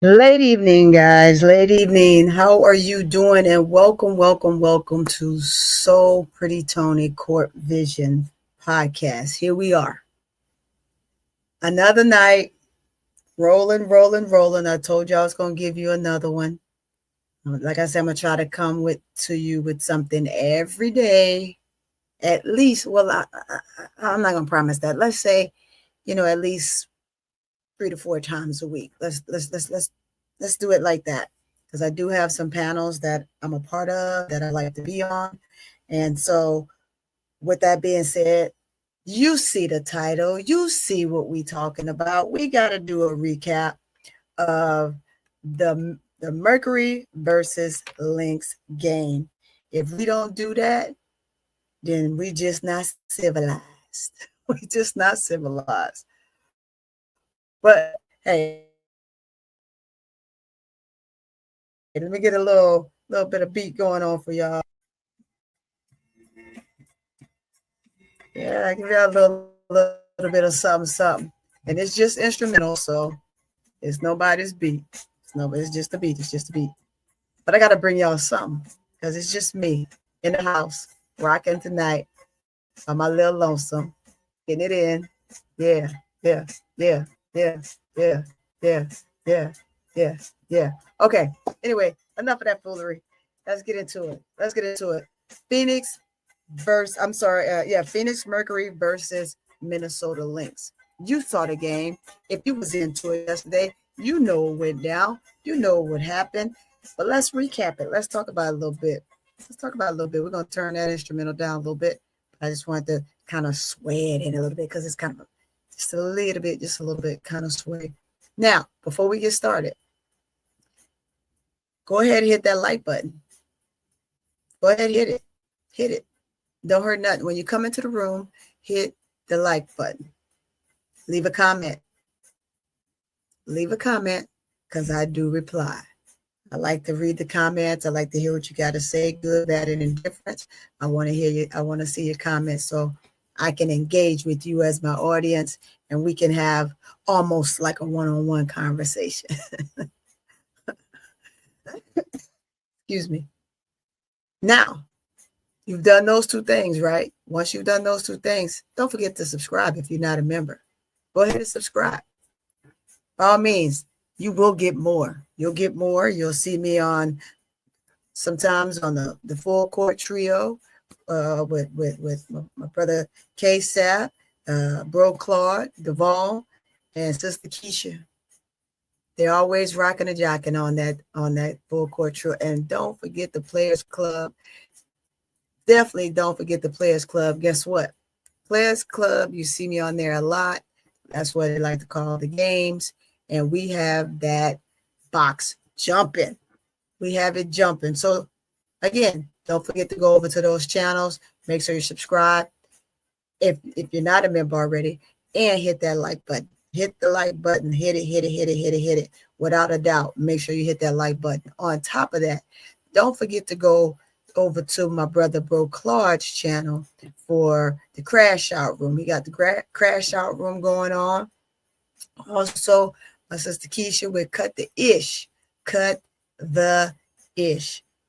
Late evening, guys. Late evening. How are you doing? And welcome to So Pretty Tony Court Vision podcast. Here we are. Another night, rolling. I told you I was going to give you another one. Like I said, I'm going to try to come to you with something every day. At least, well, I'm not going to promise that. Let's say, at least 3 to 4 times a week. Let's do it like that, because I do have some panels that I'm a part of that I like to be on. And so, with that being said, you see the title, you see what we talking about. We got to do a recap of the Mercury versus Lynx game. If we don't do that, then we just not civilized. We just not civilized. But hey, let me get a little bit of beat going on for y'all. Yeah, give y'all a little bit of something. And it's just instrumental, so it's nobody's beat. It's just a beat. It's just a beat. But I gotta bring y'all something, because it's just me in the house rocking tonight by my little lonesome, getting it in. Yeah, yeah, yeah, yeah, yeah, yeah, yeah, yeah, yeah. Okay. Anyway, enough of that foolery. Let's get into it. Phoenix Phoenix Mercury versus Minnesota Lynx. You saw the game. If you was into it yesterday, you know what went down. You know what happened. But let's recap it. Let's talk about it a little bit. We're gonna turn that instrumental down a little bit. I just wanted to kind of sway it in a little bit, because it's kind of just a little bit kind of sway. Now, before we get started, go ahead and hit that like button. Go ahead and hit it. Hit it. Don't hurt nothing. When you come into the room, hit the like button. Leave a comment. Because I do reply. I like to read the comments. I like to hear what you got to say, good, bad, and indifference. I want to hear you. I want to see your comments, so I can engage with you as my audience, and we can have almost like a one-on-one conversation. Excuse me. Now, you've done those two things, right? Once you've done those two things, don't forget to subscribe if you're not a member. Go ahead and subscribe. By all means, you will get more. You'll get more. You'll see me on sometimes on the full court trio with my brother K Sap, Bro Claude, Devon, and Sister Keisha. They're always rocking and jocking on that full court trio. And don't forget the Players Club. Definitely don't forget the Players Club. Guess what? Players Club, you see me on there a lot. That's what they like to call the games. And we have that box jumping. We have it jumping. So again, don't forget to go over to those channels. Make sure you subscribe if you're not a member already, and hit that like button. Hit the like button. Hit it. Without a doubt, make sure you hit that like button. On top of that, don't forget to go over to my brother Bro Claude's channel for the Crash Out Room. He got the Crash Out Room going on. Also, my sister Keisha with Cut the Ish.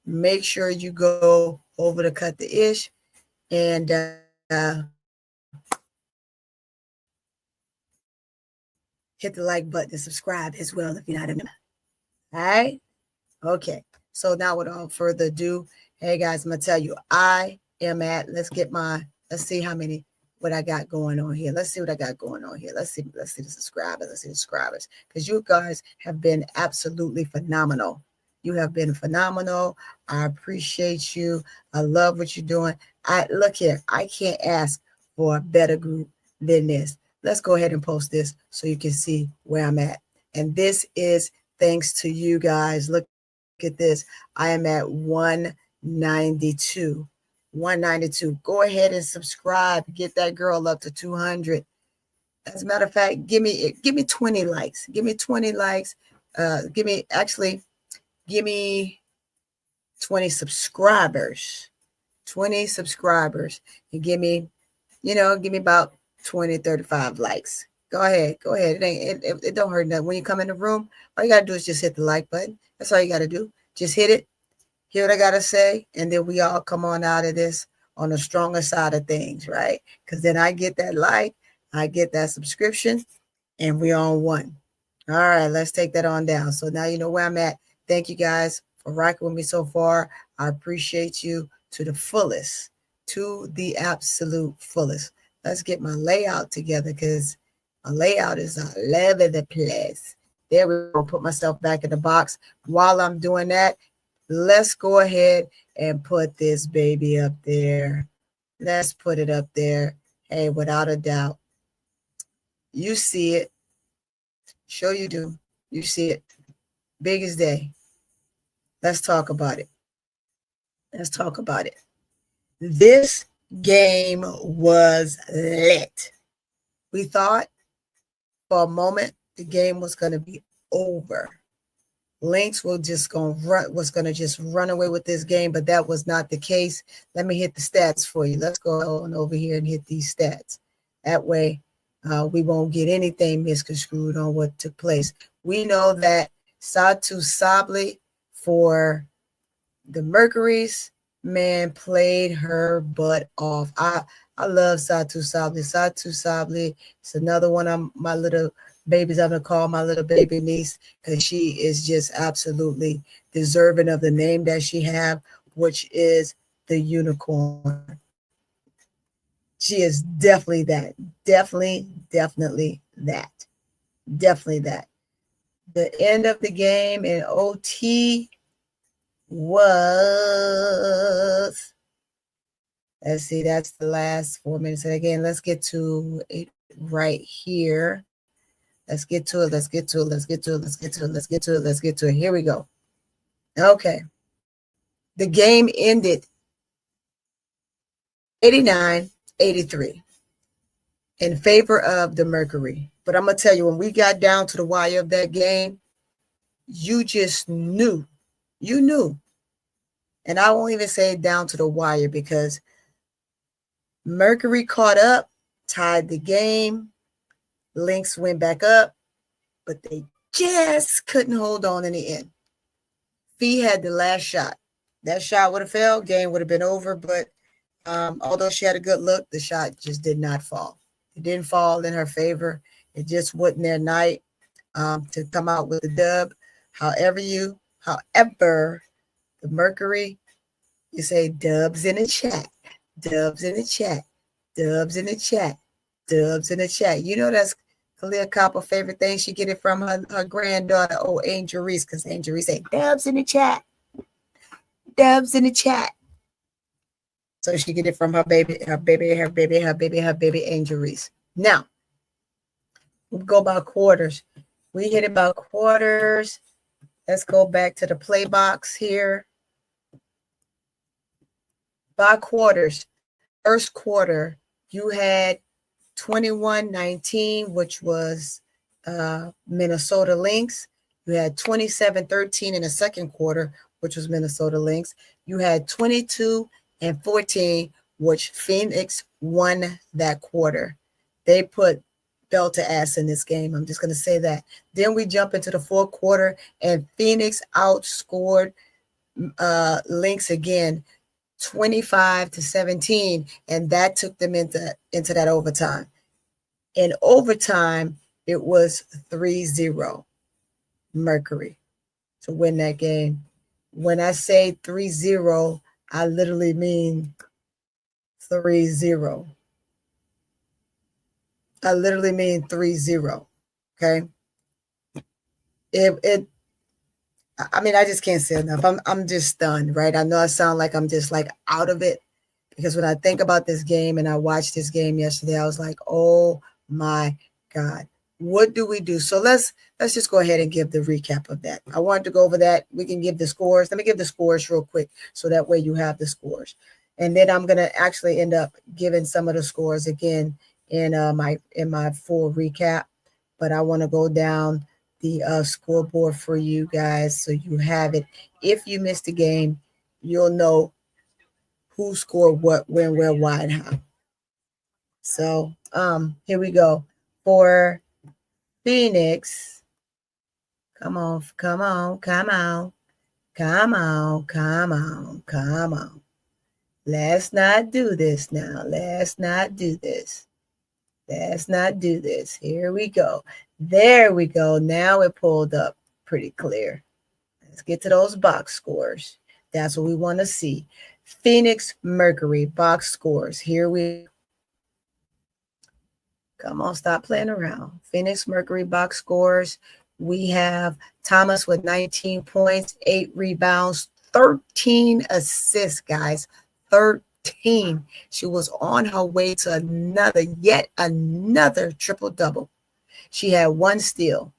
Make sure you go over to Cut the Ish and hit the like button and subscribe as well if you're not a member. All right? Okay. So now without further ado, hey guys, I'm gonna tell you, let's see what I got going on here. Let's see what I got going on here. Let's see the subscribers. Because you guys have been absolutely phenomenal. You have been phenomenal. I appreciate you. I love what you're doing. Look here. I can't ask for a better group than this. Let's go ahead and post this so you can see where I'm at. And this is thanks to you guys. Look at this. I am at 192. 192. Go ahead and subscribe. Get that girl up to 200. As a matter of fact, give me 20 likes. Give me 20 likes. Give me 20 subscribers. 20 subscribers. And give me about 20, 35 likes. Go ahead. Go ahead. It don't hurt nothing. When you come in the room, all you gotta do is just hit the like button. That's all you gotta do. Just hit it, hear what I gotta say, and then we all come on out of this on the stronger side of things, right? Because then I get that like, I get that subscription, and we on one. All right, let's take that on down. So now you know where I'm at. Thank you guys for rocking with me so far. I appreciate you to the fullest, to the absolute fullest. Let's get my layout together because my layout is all over the place. There we go. Put myself back in the box. While I'm doing that, let's go ahead and put this baby up there. Let's put it up there. Hey, without a doubt, you see it. Sure you do. You see it. Biggest day. Let's talk about it. Let's talk about it. This game was lit. We thought for a moment the game was going to be over. Lynx was going to just run away with this game, but that was not the case. Let me hit the stats for you. Let's go on over here and hit these stats. That way, we won't get anything misconstrued on what took place. We know that Satu Sabli for the Mercuries, man, played her butt off. I love Satu Sabli. Satu Sabli is another one of my little babies. I'm going to call my little baby niece because she is just absolutely deserving of the name that she have, which is the unicorn. She is definitely that. Definitely that. Definitely that. The end of the game in OT was, let's see, that's the last 4 minutes. And again, let's get to it right here. Let's get to it. Let's get to it. Let's get to it. Let's get to it. Let's get to it. Let's get to it. Here we go. Okay. The game ended 89-83 in favor of the Mercury. But I'm going to tell you, when we got down to the wire of that game, you just knew. You knew. And I won't even say down to the wire because Mercury caught up, tied the game. Lynx went back up, but they just couldn't hold on in the end. Fee had the last shot. That shot would have failed. Game would have been over. But although she had a good look, the shot just did not fall. It didn't fall in her favor. It just wasn't their night to come out with the dub. However, the Mercury, you say dubs in the chat, dubs in the chat, dubs in the chat, dubs in the chat. You know that's Khalil Copper's favorite thing. She get it from her granddaughter, Angel Reese, because Angel Reese say dubs in the chat, dubs in the chat. So she get it from her baby, Angel Reese. Now, we go by quarters. We hit it by quarters. Let's go back to the play box here. By quarters, first quarter, you had 21-19, which was Minnesota Lynx. You had 27-13 in the second quarter, which was Minnesota Lynx. You had 22-14, which Phoenix won that quarter. They put belt to ass in this game. I'm just going to say that. Then we jump into the fourth quarter, and Phoenix outscored Lynx again, 25-17, and that took them into that overtime. In overtime, it was 3-0 Mercury to win that game. When I say 3-0, I literally mean 3-0. I literally mean 3-0. Okay. I mean, I just can't say enough. I'm just stunned, right? I know I sound like I'm just like out of it because when I think about this game and I watched this game yesterday, I was like, oh my God, what do we do? So let's just go ahead and give the recap of that. I wanted to go over that. We can give the scores. Let me give the scores real quick so that way you have the scores. And then I'm going to actually end up giving some of the scores again in my full recap. But I want to go down the scoreboard for you guys so you have it. If you missed a game, you'll know who scored what, when, where, why, and how. So here we go. For Phoenix, come on, come on, come on, come on, come on, come on. Let's not do this now. Let's not do this. Let's not do this. Here we go. There we go. Now it pulled up pretty clear. Let's get to those box scores. That's what we want to see. Phoenix Mercury box scores. Here we go. Come on, stop playing around. Phoenix Mercury box scores. We have Thomas with 19 points, 8 rebounds, 13 assists, guys. 13. She was on her way to yet another triple-double. She had 1 steal.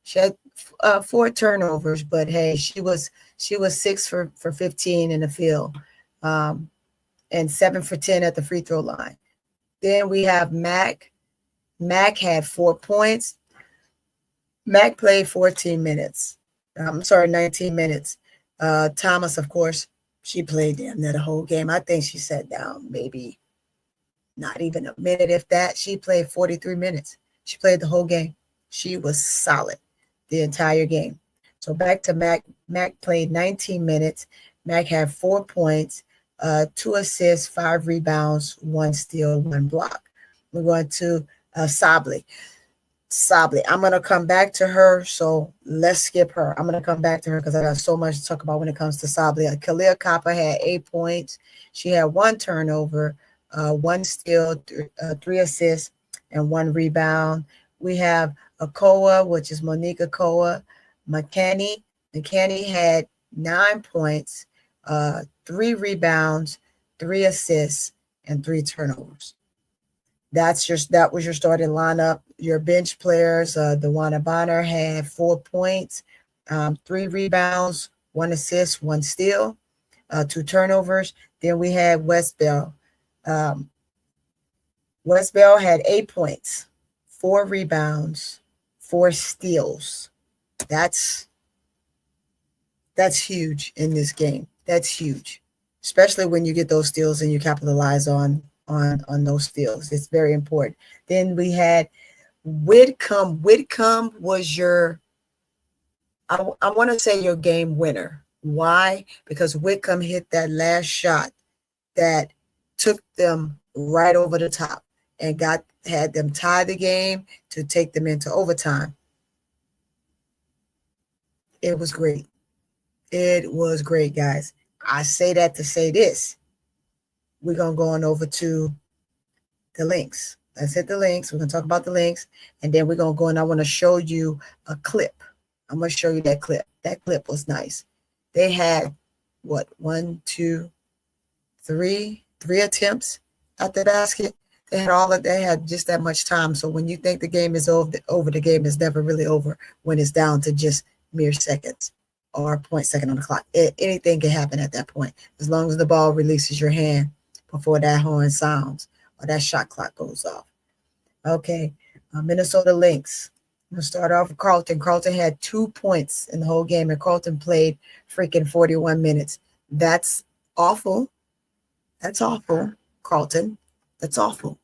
She had 4 turnovers, but hey, she was 6 for 15 in the field, and 7 for 10 at the free throw line. Then we have Mac. Mac had 4 points. Mac played 14 minutes. 19 minutes. Thomas, of course, she played damn near the whole game. I think she sat down maybe not even a minute, if that. She played 43 minutes. She played the whole game. She was solid the entire game. So back to Mac. Mac played 19 minutes. Mac had 4 points, 2 assists, 5 rebounds, 1 steal, 1 block. We're going to Sably. I'm going to come back to her, so let's skip her. I'm going to come back to her because I got so much to talk about when it comes to Sably. Kalia Kappa had 8 points. She had 1 turnover, 1 steal, 3 assists, and 1 rebound. We have Akoa, which is Monique Akoa. McKinney had 9 points, 3 rebounds, 3 assists, and 3 turnovers. That was your starting lineup. Your bench players, Dewana Bonner had 4 points, 3 rebounds, 1 assist, 1 steal, 2 turnovers. Then we had West Bell. West Bell had 8 points, 4 rebounds, 4 steals. That's huge in this game. That's huge, especially when you get those steals and you capitalize on those steals. It's very important. Then we had Whitcomb. Whitcomb was your, I want to say, your game winner. Why? Because Whitcomb hit that last shot that took them right over the top and had them tie the game to take them into overtime. It was great. It was great, guys. I say that to say this. We're going to go on over to the Lynx. Let's hit the Lynx. We're going to talk about the Lynx, and then we're going to go and I want to show you a clip. I'm going to show you that clip. That clip was nice. They had, 1, 2, 3 attempts at the basket. They had just that much time. So when you think the game is over, the game is never really over when it's down to just mere seconds or 0.2 on the clock. Anything can happen at that point, as long as the ball releases your hand before that horn sounds or that shot clock goes off. Okay, Minnesota Lynx. I'm going to start off with Carlton. Carlton had 2 points in the whole game, and Carlton played freaking 41 minutes. That's awful. That's awful, Carlton. That's awful.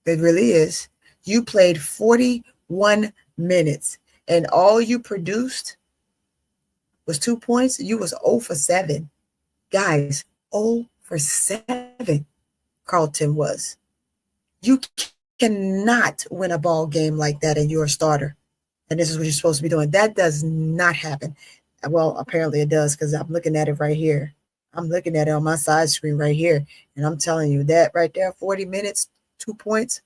It really is. You played 41 minutes, and all you produced was 2 points. You was 0 for 7. Guys, 0 for 7. Carlton was. You cannot win a ball game like that and you're a starter. And this is what you're supposed to be doing. That does not happen. Well, apparently it does, because I'm looking at it right here. I'm looking at it on my side screen right here. And I'm telling you that right there, 40 minutes, 2 points.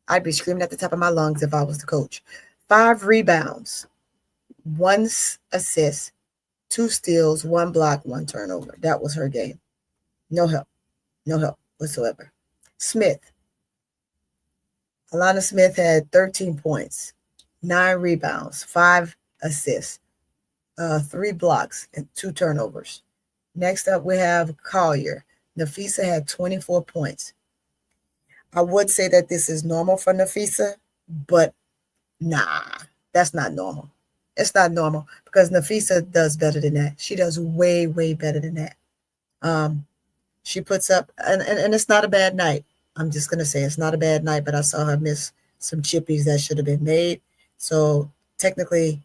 I'd be screaming at the top of my lungs if I was the coach. 5 rebounds, 1 assist, 2 steals, 1 block, 1 turnover. That was her game. No help. No help whatsoever. Smith. Alana Smith had 13 points, 9 rebounds, 5 assists, 3 blocks, and 2 turnovers. Next up, we have Collier. Nafisa had 24 points. I would say that this is normal for Nafisa, but nah, that's not normal. It's not normal, because Nafisa does better than that. She does way, way better than that. She puts up, and it's not a bad night. I'm just going to say it's not a bad night, but I saw her miss some chippies that should have been made. So technically,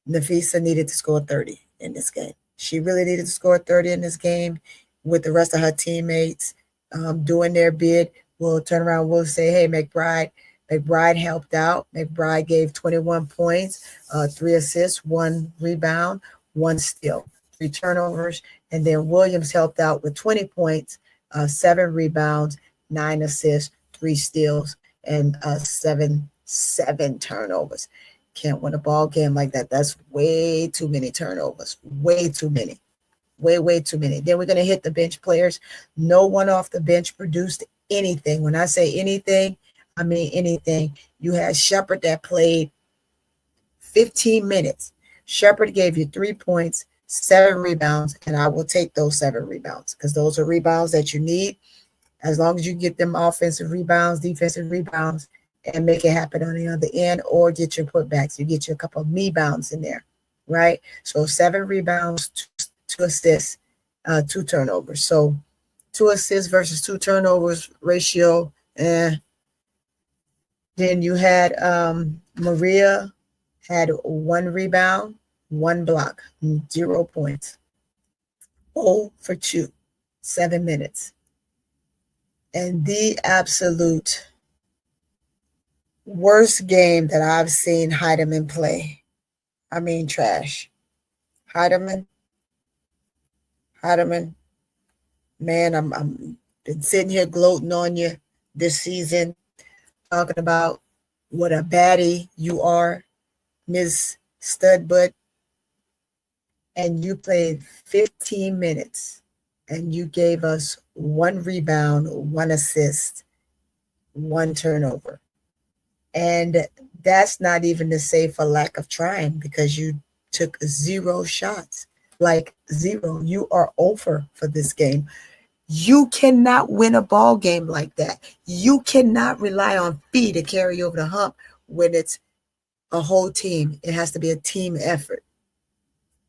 Nafisa needed to score 30 in this game. She really needed to score 30 in this game with the rest of her teammates doing their bid. We'll turn around, we'll say, hey, McBride helped out. McBride gave 21 points, 3 assists, 1 rebound, 1 steal, 3 turnovers. And then Williams helped out with 20 points, 7 rebounds, 9 assists, 3 steals, and 7 turnovers. Can't win a ball game like that. That's way too many turnovers. Way too many. Way too many. Then we're going to hit the bench players. No one off the bench produced anything. When I say anything, I mean anything. You had Shepard that played 15 minutes. Shepard gave you 3 points, 7 rebounds, and I will take those 7 rebounds because those are rebounds that you need. As long as you get them offensive rebounds, defensive rebounds, and make it happen on the other end, or get your putbacks. You get you a couple of me-bounds in there, right? So 7 rebounds, 2 assists, 2 turnovers. So 2 assists versus 2 turnovers ratio. Then you had Maria had 1 rebound, 1 block, 0 points. 0 for 2, 7 minutes. And the absolute worst game that I've seen Heidemann play. I mean, trash. Heidemann, man, I'm been sitting here gloating on you this season, talking about what a baddie you are, Ms. Studbutt, and you played 15 minutes, and you gave us 1 rebound, 1 assist, 1 turnover. And that's not even to say for lack of trying, because you took 0 shots, like 0. You are over for this game. You cannot win a ball game like that. You cannot rely on Fee to carry over the hump when it's a whole team. It has to be a team effort.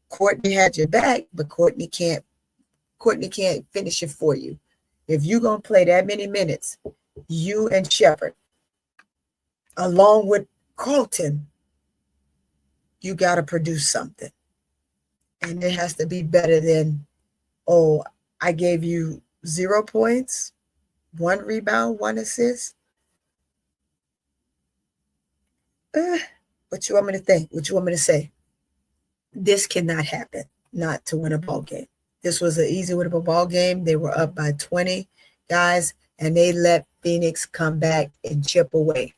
Courtney had your back, but Courtney can't finish it for you. If you're going to play that many minutes, you and Shepard, along with Carlton, you got to produce something. And it has to be better than, oh, I gave you 0 points, 1 rebound, 1 assist. What you want me to think? What you want me to say? This cannot happen, not to win a ball game. This was an easy winnable ball game. They were up by 20 guys, and they let Phoenix come back and chip away.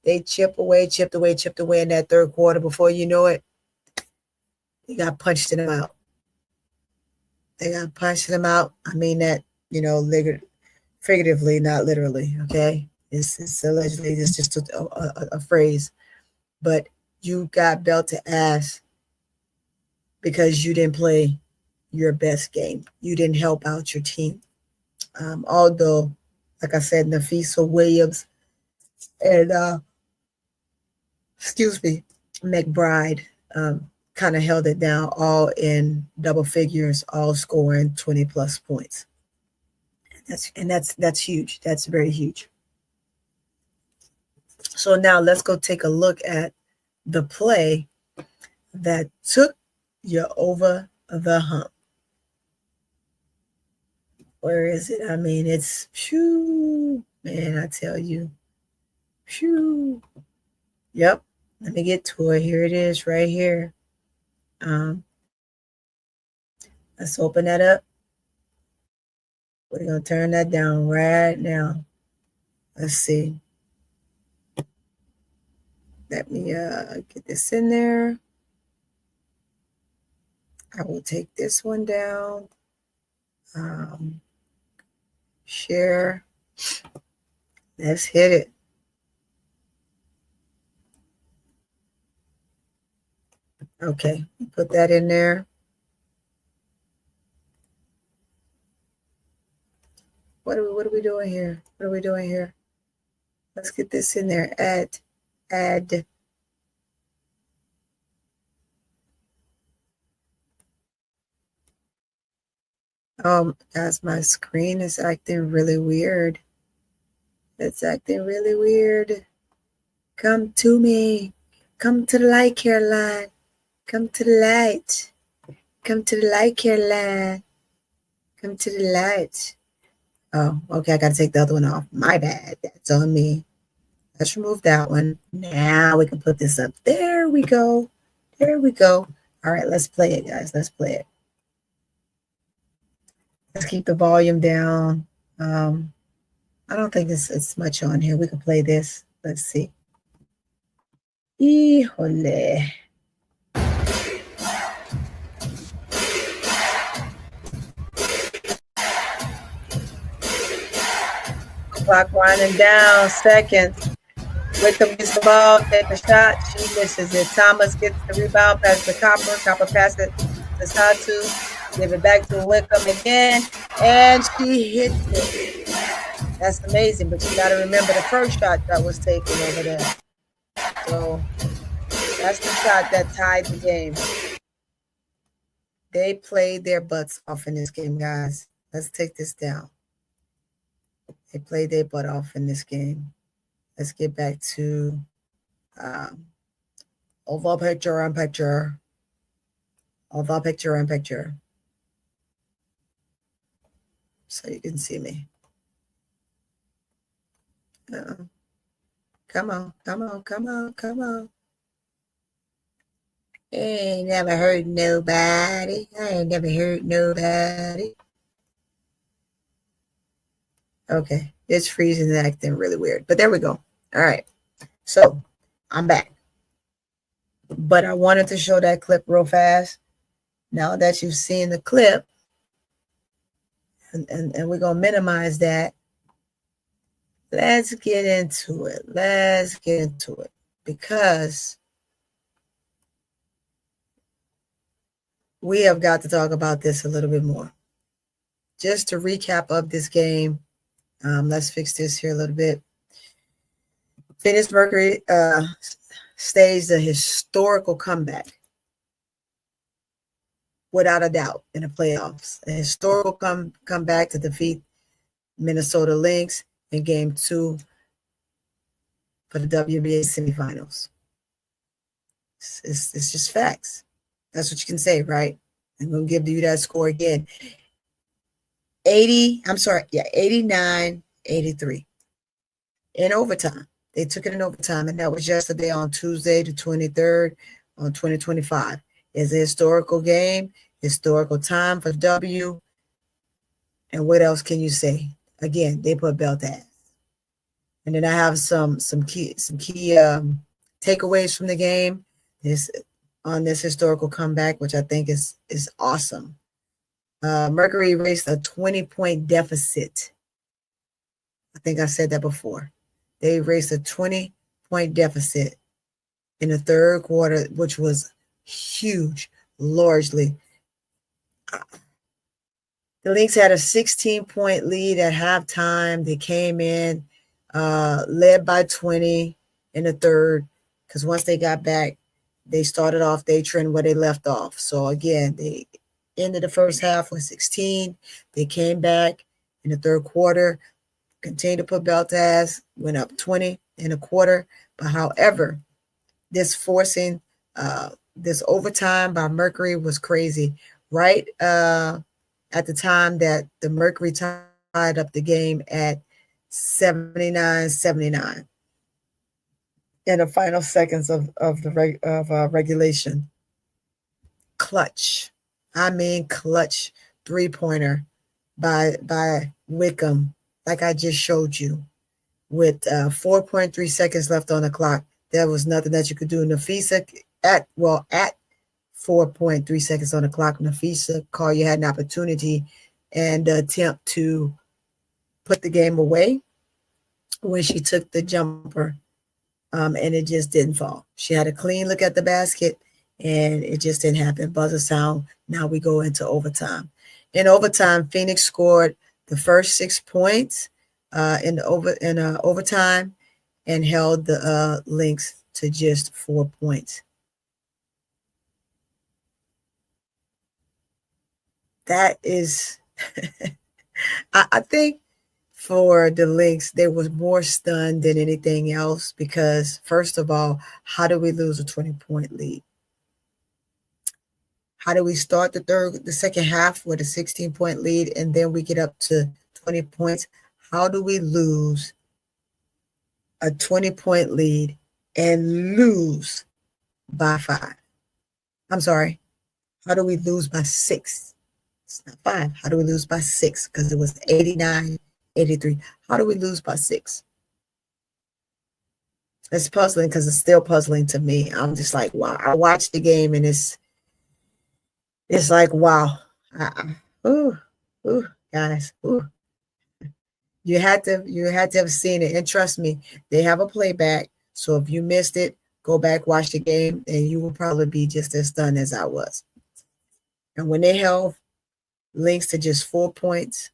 They chipped away in that third quarter. Before you know it, they got punched in them out. I mean that, figuratively, not literally, okay? It's allegedly, it's just a phrase. But you got belted ass because you didn't play your best game. You didn't help out your team. Although, like I said, Nafisa Williams and McBride kind of held it down, all in double figures, all scoring 20 plus points. That's huge. That's very huge. So now let's go take a look at the play that took you over the hump. Where is it? I mean, it's man, I tell you. Yep. Let me get to it. Here it is right here. Let's open that up. We're going to turn that down right now. Let's see. Let me get this in there. I will take this one down. Share. Let's hit it. Okay, put that in there. What are we doing here? What are we doing here? Let's get this in there. Add. Guys, my screen is acting really weird. It's acting really weird. Come to me. Come to the light, Caroline. Come to the light. Come to the light, Caroline. Come to the light. Oh, okay. I got to take the other one off. My bad. That's on me. Let's remove that one. Now we can put this up. There we go. There we go. All right, let's play it, guys. Let's play it. Let's keep the volume down. I don't think it's much on here. We can play this. Let's see. Híjole. Clock winding down. Second. Wickham gets the ball, take the shot. She misses it. Thomas gets the rebound, passes to Copper. Copper passes it to Satu. Give it back to Wickham again. And she hits it. That's amazing, but you got to remember the first shot that was taken over there. So that's the shot that tied the game. They played their butts off in this game, guys. Let's take this down. They played their butt off in this game. Let's get back to oval picture on picture. Oval picture on picture. So you can see me. Come on, come on, come on, come on. I ain't never hurt nobody. I ain't never hurt nobody. Okay, it's freezing and acting really weird. But there we go. All right. So I'm back. But I wanted to show that clip real fast. Now that you've seen the clip, and we're going to minimize that, let's get into it. Let's get into it. Because we have got to talk about this a little bit more. Just to recap of this game, let's fix this here a little bit. Phoenix Mercury staged a historical comeback, without a doubt, in the playoffs. A historical comeback to defeat Minnesota Lynx in Game 2 for the WNBA semifinals. It's just facts. That's what you can say, right? I'm going to give you that score again. 89-83 in overtime. They took it in overtime, and that was yesterday on Tuesday, the 23rd, on 2025. It's a historical game, historical time for W. And what else can you say? Again, they put belt ass. And then I have some key takeaways from the game. On this historical comeback, which I think is awesome. Mercury erased a 20-point deficit. I think I said that before. They erased a 20-point deficit in the third quarter, which was huge, largely. The Lynx had a 16-point lead at halftime. They came in, led by 20 in the third, because once they got back, they started off their trend where they left off. So again, they ended the first half with 16. They came back in the third quarter, continued to put belt ass, went up 20 in a quarter. But however, this forcing this overtime by Mercury was crazy. Right at the time that the Mercury tied up the game at 79-79 in the final seconds of regulation. Clutch. I mean clutch three-pointer by Wickham, like I just showed you, with 4.3 seconds left on the clock. There was nothing that you could do. Nafisa at 4.3 seconds on the clock, Nafisa Collier had an opportunity and attempt to put the game away when she took the jumper, and it just didn't fall. She had a clean look at the basket, and it just didn't happen. Buzzer sound. Now we go into overtime. In overtime, Phoenix scored the first 6 points in overtime and held the Lynx to just 4 points. That is, I think for the Lynx, they was more stunned than anything else because, first of all, how do we lose a 20-point lead? How do we start the second half with a 16-point lead and then we get up to 20 points? How do we lose a 20-point lead and lose by 5? I'm sorry. How do we lose by 6? It's not 5. How do we lose by 6? Because it was 89-83. How do we lose by 6? It's puzzling because it's still puzzling to me. I'm just like, wow. I watched the game and it's like, wow. Ooh, guys. Ooh. You had to have seen it. And trust me, they have a playback. So if you missed it, go back, watch the game, and you will probably be just as stunned as I was. And when they held Lynx to just 4 points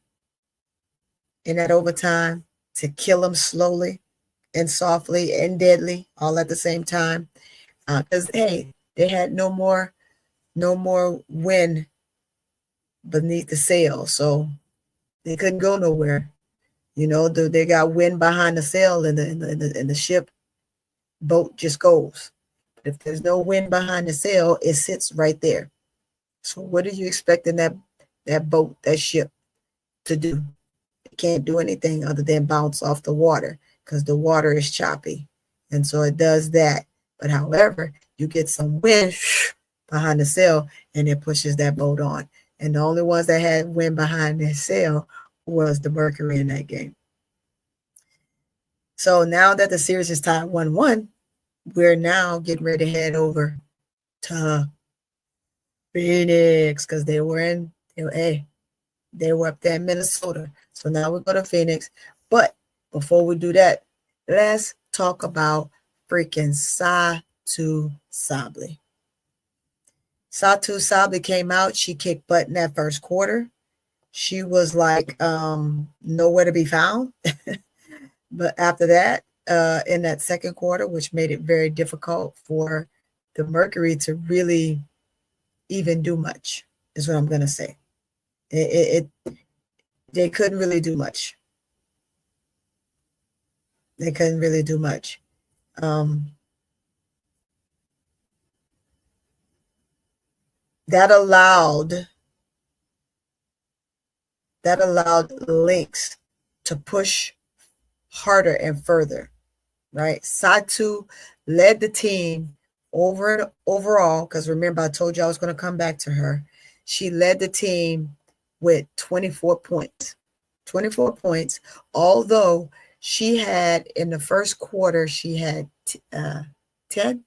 in that overtime to kill them slowly and softly and deadly all at the same time, because hey, they had no more wind beneath the sail, so they couldn't go nowhere. You know, they got wind behind the sail, and the ship boat just goes. But if there's no wind behind the sail, it sits right there. So what are you expecting that boat, that ship, to do? It can't do anything other than bounce off the water because the water is choppy, and so it does that. But however, you get some wind behind the sail, and it pushes that boat on. And the only ones that had wind behind their sail was the Mercury in that game. So now that the series is tied 1-1, we're now getting ready to head over to Phoenix because they were up there in Minnesota. So now we go to Phoenix. But before we do that, let's talk about freaking Satou Sabally. Satou Sabally came out. She kicked butt in that first quarter. She was like nowhere to be found. But after that, in that second quarter, which made it very difficult for the Mercury to really even do much, is what I'm going to say. They couldn't really do much. They couldn't really do much. That allowed Lynx to push harder and further, right? Satou led the team overall, because remember, I told you I was going to come back to her. She led the team with 24 points. 24 points, although she had in the first quarter, she had 10.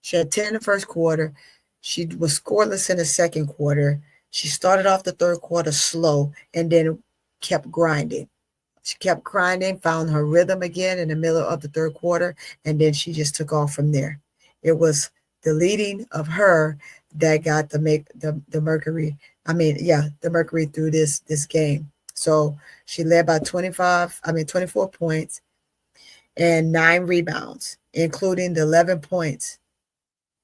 She had 10 in the first quarter. She was scoreless in the second quarter. She started off the third quarter slow and then kept grinding. She kept grinding, found her rhythm again in the middle of the third quarter, and then she just took off from there. It was the leading of her that got the Mercury. The Mercury through this game. So she led by 24 points and 9 rebounds, including the 11 points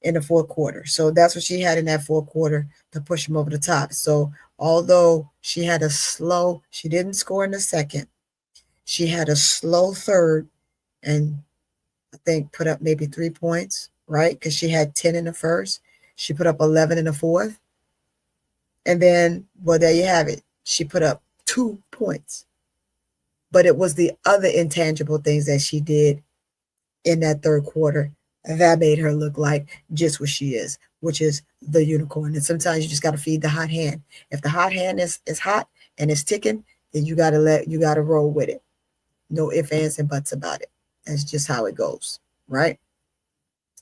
in the fourth quarter. So that's what she had in that fourth quarter to push them over the top. So although she didn't score in the second, she had a slow third and I think put up maybe 3 points, right? Because she had 10 in the first. She put up 11 in the fourth. And then, well, there you have it. She put up 2 points. But it was the other intangible things that she did in that third quarter that made her look like just what she is, which is the unicorn. And sometimes you just got to feed the hot hand. If the hot hand is hot and it's ticking, then you got to roll with it. No ifs, ands, and buts about it. That's just how it goes, right?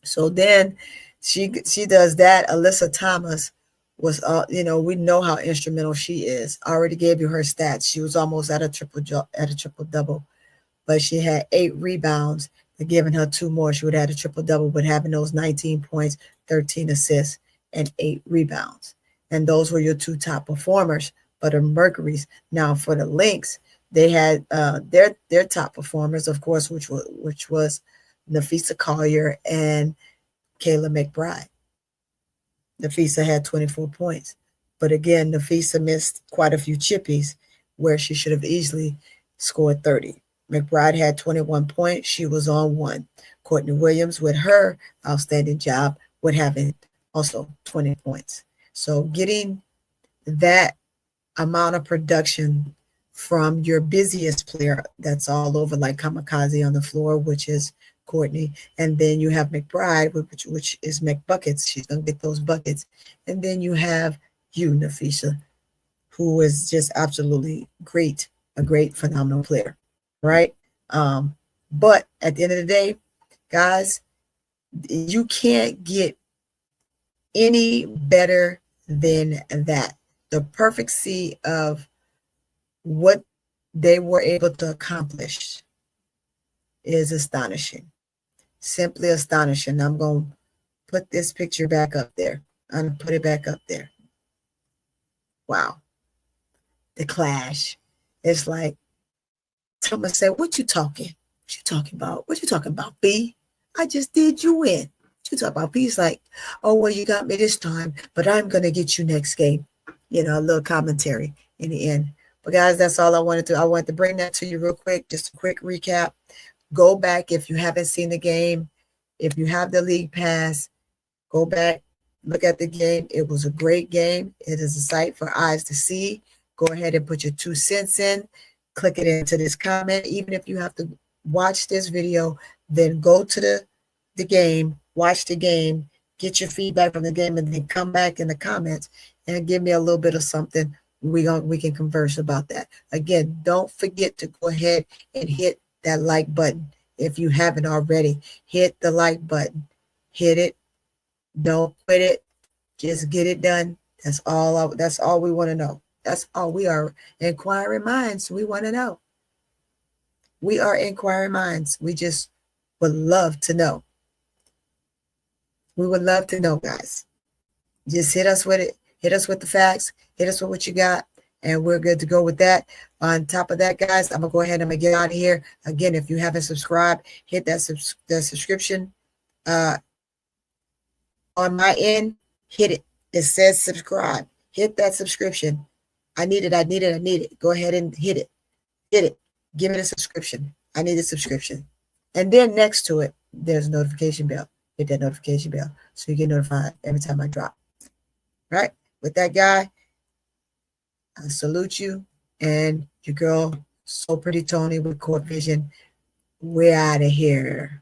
So then she does that. Alyssa Thomas was, we know how instrumental she is. I already gave you her stats. She was almost at a triple double, but she had 8 rebounds. They're giving her 2 more. She would have had a triple double, but having those 19 points, 13 assists, and 8 rebounds. And those were your 2 top performers for the Mercuries. Now for the Lynx, they had their top performers, of course, which was Nafisa Collier and Kayla McBride. Nafisa had 24 points. But again, Nafisa missed quite a few chippies where she should have easily scored 30. McBride had 21 points. She was on 1. Courtney Williams, with her outstanding job, would having also 20 points. So getting that amount of production from your busiest player that's all over, like kamikaze on the floor, which is Courtney, and then you have McBride, which is McBuckets. She's gonna get those buckets, and then you have you, Nafisha, who is just absolutely great, a great, phenomenal player, right? But at the end of the day, guys, you can't get any better than that. The perfecy of what they were able to accomplish is astonishing, simply astonishing. I'm going to put this picture back up there. I'm going to put it back up there. Wow. The clash. It's like, Thomas said, what you talking? What you talking about? What you talking about, B? I just did you in. What you talking about? B's like, oh, well, you got me this time, but I'm going to get you next game. You know, a little commentary in the end. But guys, that's all I wanted to. I wanted to bring that to you real quick. Just a quick recap. Go back if you haven't seen the game. If you have the league pass, go back, look at the game. It was a great game. It is a sight for eyes to see. Go ahead and put your 2 cents in. Click it into this comment. Even if you have to watch this video, then go to the game, watch the game, get your feedback from the game, and then come back in the comments and give me a little bit of something. We can converse about that. Again, don't forget to go ahead and hit that like button. If you haven't already, hit the like button. Hit it. Don't quit it. Just get it done. That's all we want to know. That's all. We are inquiring minds. We want to know. We are inquiring minds. We just would love to know. We would love to know, guys. Just hit us with it. Hit us with the facts. Hit us with what you got, and we're good to go with that. On top of that, guys, I'm going to go ahead and get out of here. Again, if you haven't subscribed, hit that subscription. On my end, hit it. It says subscribe. Hit that subscription. I need it. Go ahead and hit it. Hit it. Give it a subscription. I need a subscription. And then next to it, there's a notification bell. Hit that notification bell so you get notified every time I drop. Right? With that, guy, I salute you. And your girl, So Pretty Tony with Court Vision. We're out of here.